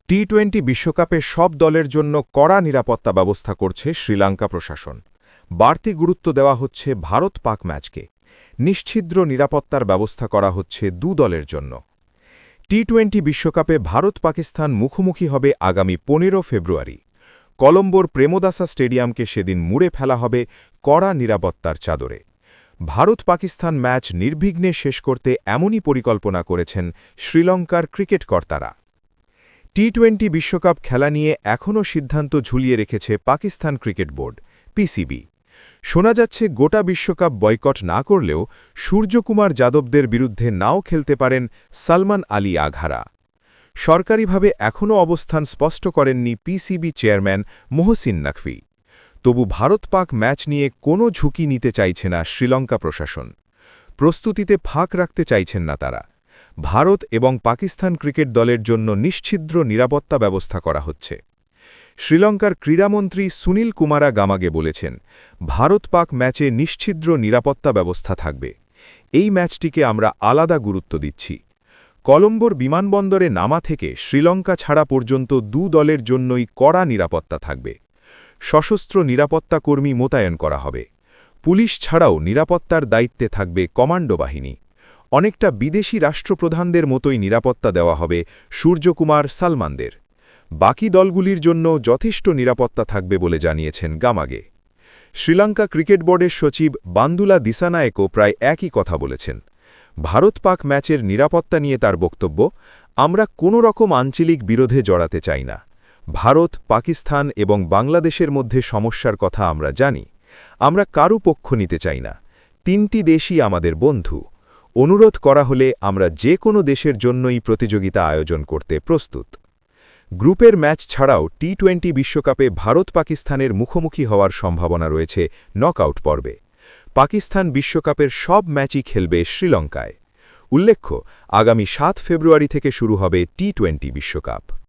টি-20 বিশ্বকাপে সব দলের জন্য কড়া নিরাপত্তা ব্যবস্থা করছে শ্রীলঙ্কা প্রশাসন। বাড়তি গুরুত্ব দেওয়া হচ্ছে ভারত-পাক ম্যাচকে। নিশ্ছিদ্র নিরাপত্তার ব্যবস্থা করা হচ্ছে দলের জন্য। টি-20 বিশ্বকাপে ভারত-পাকিস্তান মুখোমুখি হবে আগামী 15 ফেব্রুয়ারি। কলম্বোর প্রেমদাসা স্টেডিয়ামকে সেদিন মুড়ে ফেলা হবে কড়া নিরাপত্তার চাদরে। ভারত-পাকিস্তান ম্যাচ নির্বিঘ্নে শেষ করতে এমনই পরিকল্পনা করেছেন শ্রীলঙ্কার ক্রিকেট কর্তারা। টি-20 বিশ্বকাপ খেলা নিয়ে এখনও সিদ্ধান্ত ঝুলিয়ে রেখেছে পাকিস্তান ক্রিকেট বোর্ড পিসিবি। শোনা যাচ্ছে গোটা বিশ্বকাপ বয়কট না করলেও সূর্যকুমার যাদবদের বিরুদ্ধে নাও খেলতে পারেন সালমান আলী আঘারা। সরকারিভাবে এখনও অবস্থান স্পষ্ট করেননি পিসিবি চেয়ারম্যান মোহসিন নকভি। তবু ভারত-পাক ম্যাচ নিয়ে কোনো ঝুঁকি নিতে চাইছে না শ্রীলঙ্কা প্রশাসন। প্রস্তুতিতে ফাঁক রাখতে চাইছেন না তারা। ভারত এবং পাকিস্তান ক্রিকেট দলের জন্য নিশ্ছিদ্র নিরাপত্তা ব্যবস্থা করা হচ্ছে। শ্রীলঙ্কার ক্রীড়ামন্ত্রী সুনীল কুমারা গামাগে বলেছেন, ভারত-পাক ম্যাচে নিশ্ছিদ্র নিরাপত্তা ব্যবস্থা থাকবে। এই ম্যাচটিকে আমরা আলাদা গুরুত্ব দিচ্ছি। কলম্বোর বিমানবন্দরে নামা থেকে শ্রীলঙ্কা ছাড়া পর্যন্ত দলের জন্যই কড়া নিরাপত্তা থাকবে। সশস্ত্র নিরাপত্তা কর্মী মোতায়েন করা হবে। পুলিশ ছাড়াও নিরাপত্তার দায়িত্বে থাকবে কমান্ডো বাহিনী। অনেকটা বিদেশি রাষ্ট্রপ্রধানদের মতোই নিরাপত্তা দেওয়া হবে সূর্যকুমার সালমানদের। বাকি দলগুলির জন্য যথেষ্ট নিরাপত্তা থাকবে বলে জানিয়েছেন গামাগে। শ্রীলঙ্কা ক্রিকেট বোর্ডের সচিব বান্দুলা দিসানায়েকও প্রায় একই কথা বলেছেন। ভারত-পাক ম্যাচের নিরাপত্তা নিয়ে তার বক্তব্য, আমরা কোনো রকম আঞ্চলিক বিরোধে জড়াতে চাই না। ভারত, পাকিস্তান এবং বাংলাদেশের মধ্যে সমস্যার কথা আমরা জানি। আমরা কারও পক্ষ নিতে চাই না। তিনটি দেশই আমাদের বন্ধু। অনুরোধ করা হলে আমরা যে কোনো দেশের জন্যই প্রতিযোগিতা আয়োজন করতে প্রস্তুত। গ্রুপের ম্যাচ ছাড়াও টি-20 বিশ্বকাপে ভারত-পাকিস্তানের মুখোমুখি হওয়ার সম্ভাবনা রয়েছে নকআউট পর্বে। পাকিস্তান বিশ্বকাপের সব ম্যাচই খেলবে শ্রীলঙ্কায়। উল্লেখ্য, আগামী 7 ফেব্রুয়ারি থেকে শুরু হবে টি-20 বিশ্বকাপ।